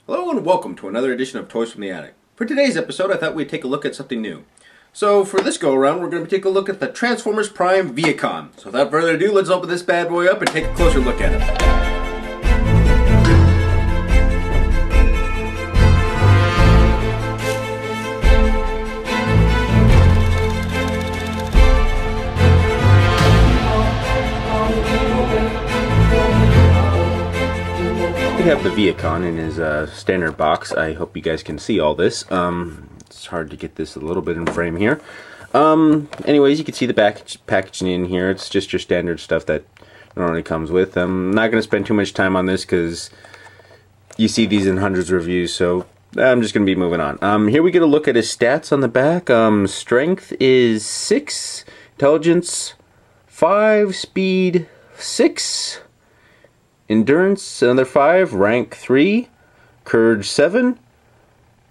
Hello and welcome to another edition of Toys from the Attic. For today's episode, I thought we'd take a look at something new. So for this go around, we're going to take a look at the Transformers Prime vehicon. So without further ado, let's open this bad boy up and take a closer look at it. We have the vehicon in his standard box. I hope you guys can see all this. It's hard to get this a little bit in frame here. Anyways, you can see the packaging in here. It's just your standard stuff that normally comes with. I'm not going to spend too much time on this because you see these in hundreds of reviews, so I'm just going to be moving on. Here we get a look at his stats on the back. Strength is 6, intelligence 5, speed 6, endurance another 5, rank 3, courage 7,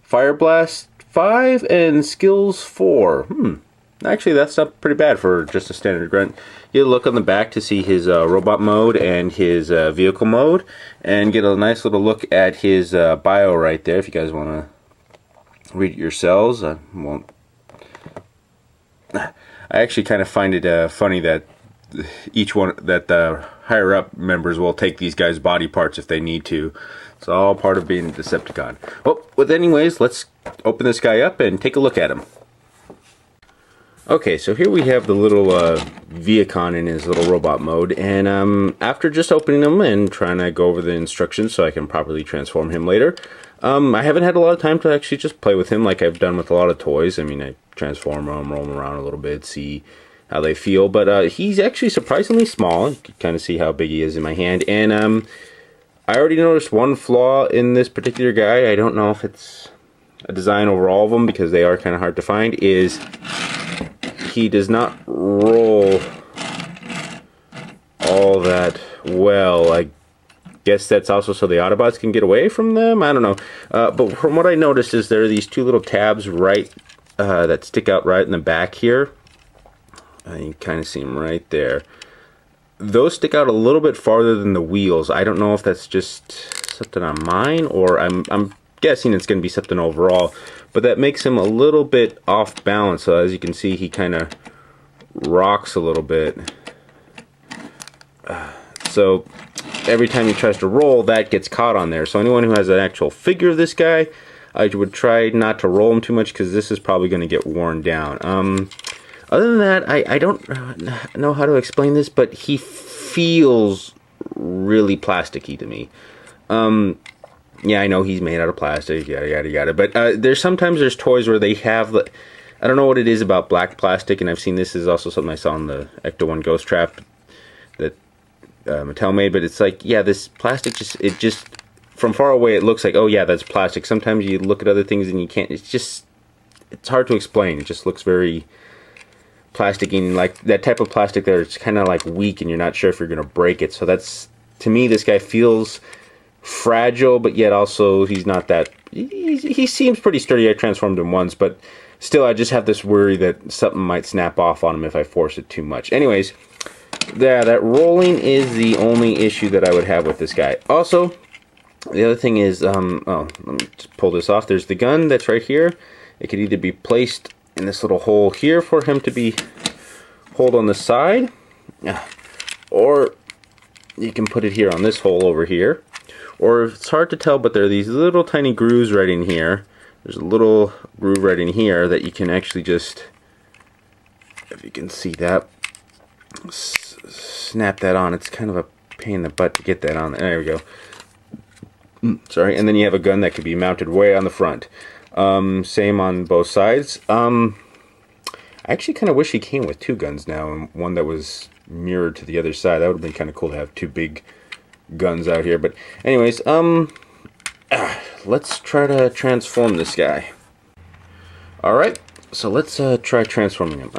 fire blast 5, and skills 4. Actually, that's not pretty bad for just a standard grunt. You look on the back to see his robot mode and his vehicle mode, and get a nice little look at his bio right there if you guys want to read it yourselves. I won't. I actually kind of find it funny that each one that the higher up members will take these guys' body parts if they need to. It's all part of being a Decepticon. Well, anyways, let's open this guy up and take a look at him. Okay, so here we have the little vehicon in his little robot mode, and after just opening him and trying to go over the instructions so I can properly transform him later, I haven't had a lot of time to actually just play with him like I've done with a lot of toys. I mean, I transform him, roll him around a little bit, see how they feel, but he's actually surprisingly small. You can kind of see how big he is in my hand, and I already noticed one flaw in this particular guy. I don't know if it's a design over all of them because they are kind of hard to find, is he does not roll all that well. I guess that's also so the Autobots can get away from them. I don't know. But from what I noticed is there are these two little tabs right that stick out right in the back here. You can kind of see them right there. Those stick out a little bit farther than the wheels. I don't know if that's just something on mine, or I'm guessing it's going to be something overall. But that makes him a little bit off balance. So as you can see, he kind of rocks a little bit. So every time he tries to roll, that gets caught on there. So anyone who has an actual figure of this guy, I would try not to roll him too much because this is probably going to get worn down. Other than that, I don't know how to explain this, but he feels really plasticky to me. Yeah, I know he's made out of plastic, yada yada yada. But sometimes there's toys where they have, I don't know what it is about black plastic, and I've seen this is also something I saw in the Ecto-1 Ghost Trap that Mattel made. But it's like, yeah, this plastic just from far away it looks like, oh yeah, that's plastic. Sometimes you look at other things and you can't. It's hard to explain. It just looks very plasticky, and like that type of plastic there, it's kind of like weak and you're not sure if you're gonna break it. So that's, to me, this guy feels fragile, but yet also he's not that, he seems pretty sturdy. I transformed him once, but still I just have this worry that something might snap off on him if I force it too much. Anyways, that rolling is the only issue that I would have with this guy. Also, the other thing is, let me just pull this off. There's the gun that's right here. It could either be placed in this little hole here for him to be hold on the side, or you can put it here on this hole over here, or it's hard to tell, but there are these little tiny grooves right in here. There's a little groove right in here that you can actually just, if you can see that, snap that on. It's kind of a pain in the butt to get that on. There we go. Sorry. And then you have a gun that could be mounted way on the front. Same on both sides. I actually kind of wish he came with two guns now, and one that was mirrored to the other side. That would have been kind of cool to have two big guns out here. But anyways, let's try to transform this guy. Alright, so let's try transforming him.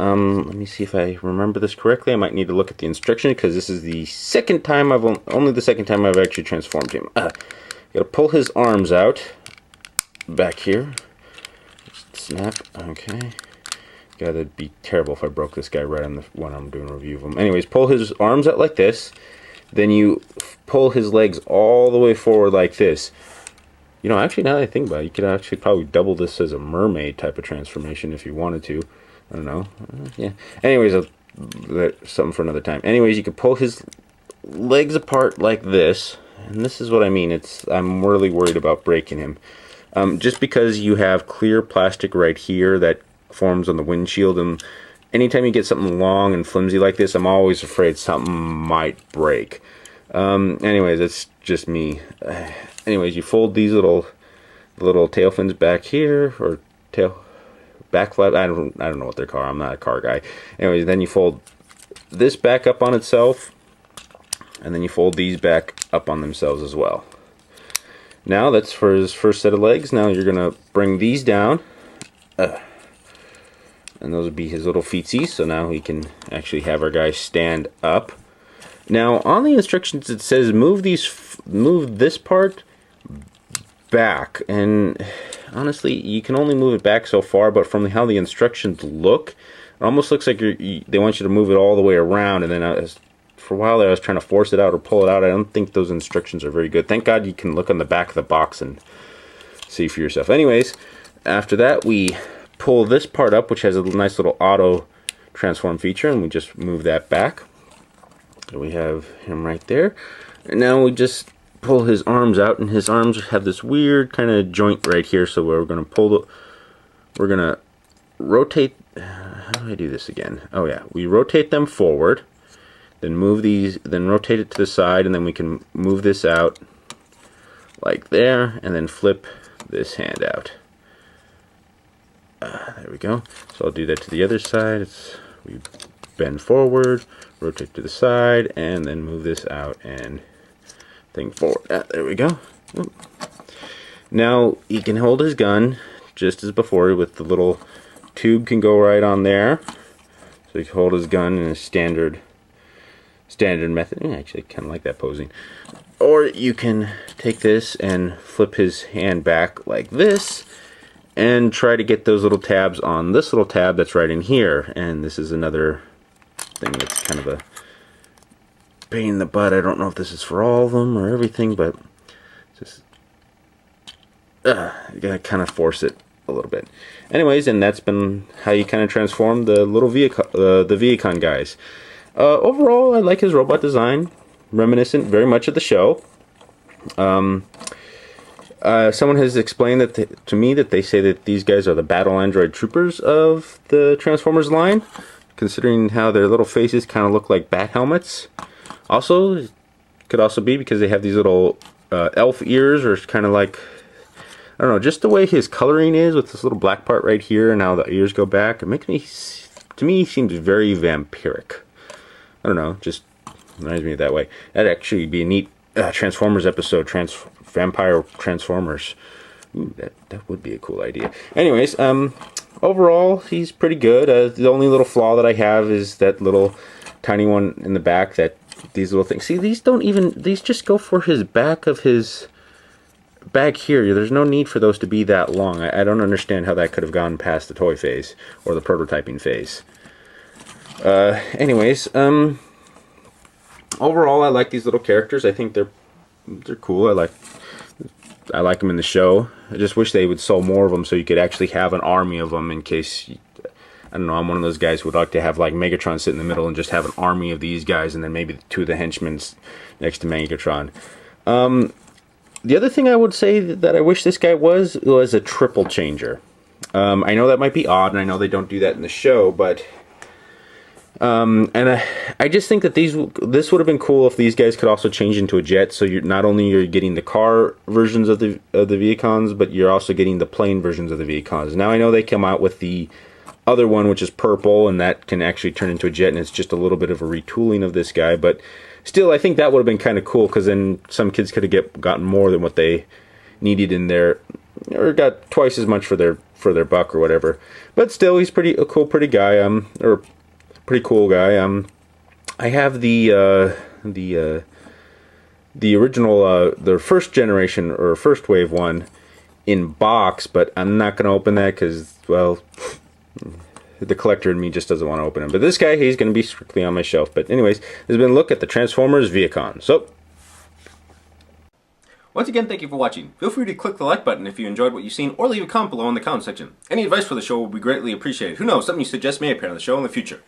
Let me see if I remember this correctly. I might need to look at the instruction because this is the second time only the second time I've actually transformed him. Gotta pull his arms out back here. Snap. Okay. God, that'd be terrible if I broke this guy right on when I'm doing a review of him. Anyways, pull his arms out like this. Then you pull his legs all the way forward like this. You know, actually, now that I think about it, you could actually probably double this as a mermaid type of transformation if you wanted to. I don't know. Yeah. Anyways, that's something for another time. Anyways, you could pull his legs apart like this, and this is what I mean. I'm really worried about breaking him. Just because you have clear plastic right here that forms on the windshield, and anytime you get something long and flimsy like this, I'm always afraid something might break. Anyways, it's just me. Anyways, you fold these little tail fins back here, or back flap. I don't know what they're called. I'm not a car guy. Anyways, then you fold this back up on itself, and then you fold these back up on themselves as well. Now that's for his first set of legs. Now you're gonna bring these down, and those would be his little feetsies. So now we can actually have our guy stand up. Now on the instructions it says move this part back, and honestly you can only move it back so far, but from how the instructions look, it almost looks like they want you to move it all the way around, and then for a while there I was trying to force it out or pull it out. I don't think those instructions are very good. Thank God you can look on the back of the box and see for yourself. Anyways, after that we pull this part up, which has a nice little auto transform feature, and we just move that back. So we have him right there, and now we just pull his arms out, and his arms have this weird kind of joint right here. So we're gonna rotate. How do I do this again? Oh yeah, we rotate them forward, then move these, then rotate it to the side, and then we can move this out like there, and then flip this hand out. There we go. So I'll do that to the other side. We bend forward, rotate to the side, and then move this out and thing forward. There we go. Oop. Now he can hold his gun just as before, with the little tube can go right on there. So he can hold his gun in a standard method. I actually kind of like that posing. Or you can take this and flip his hand back like this, and try to get those little tabs on this little tab that's right in here. And this is another thing that's kind of a pain in the butt. I don't know if this is for all of them or everything, but just you gotta kind of force it a little bit. Anyways, and that's been how you kind of transform the little vehicle, the vehicon guys. Overall, I like his robot design, reminiscent very much of the show. Someone has explained that to me that they say that these guys are the battle android troopers of the Transformers line, considering how their little faces kind of look like bat helmets. Also, it could also be because they have these little elf ears, or kind of like, I don't know, just the way his coloring is with this little black part right here and how the ears go back. It makes me, to me, seems very vampiric. I don't know, just reminds me of that way. That'd actually be a neat Transformers episode, Vampire Transformers. Ooh, that would be a cool idea. Anyways, overall, he's pretty good. The only little flaw that I have is that little tiny one in the back, that these little things. See, these just go for his back of his back here. There's no need for those to be that long. I don't understand how that could have gone past the toy phase or the prototyping phase. Anyways, overall, I like these little characters. I think they're cool. I like them in the show. I just wish they would sell more of them so you could actually have an army of them in case, I don't know, I'm one of those guys who would like to have like Megatron sit in the middle and just have an army of these guys, and then maybe two of the henchmen next to Megatron. The other thing I would say that I wish this guy was a triple changer. I know that might be odd, and I know they don't do that in the show, but I just think that this would have been cool if these guys could also change into a jet. So you're not only getting the car versions of the vehicons, but you're also getting the plane versions of the vehicons. Now I know they come out with the other one, which is purple, and that can actually turn into a jet, and it's just a little bit of a retooling of this guy. But still, I think that would have been kind of cool, because then some kids could have gotten more than what they needed in there, or got twice as much for their buck or whatever. But still, he's a pretty guy. Or pretty cool guy. I have the original, the first generation or first wave one in box, but I'm not going to open that because, well, the collector in me just doesn't want to open him. But this guy, he's going to be strictly on my shelf. But anyways, this has been a look at the Transformers Vehicon. So, Once again, thank you for watching. Feel free to click the like button if you enjoyed what you've seen, or leave a comment below in the comment section. Any advice for the show will be greatly appreciated. Who knows, something you suggest may appear on the show in the future.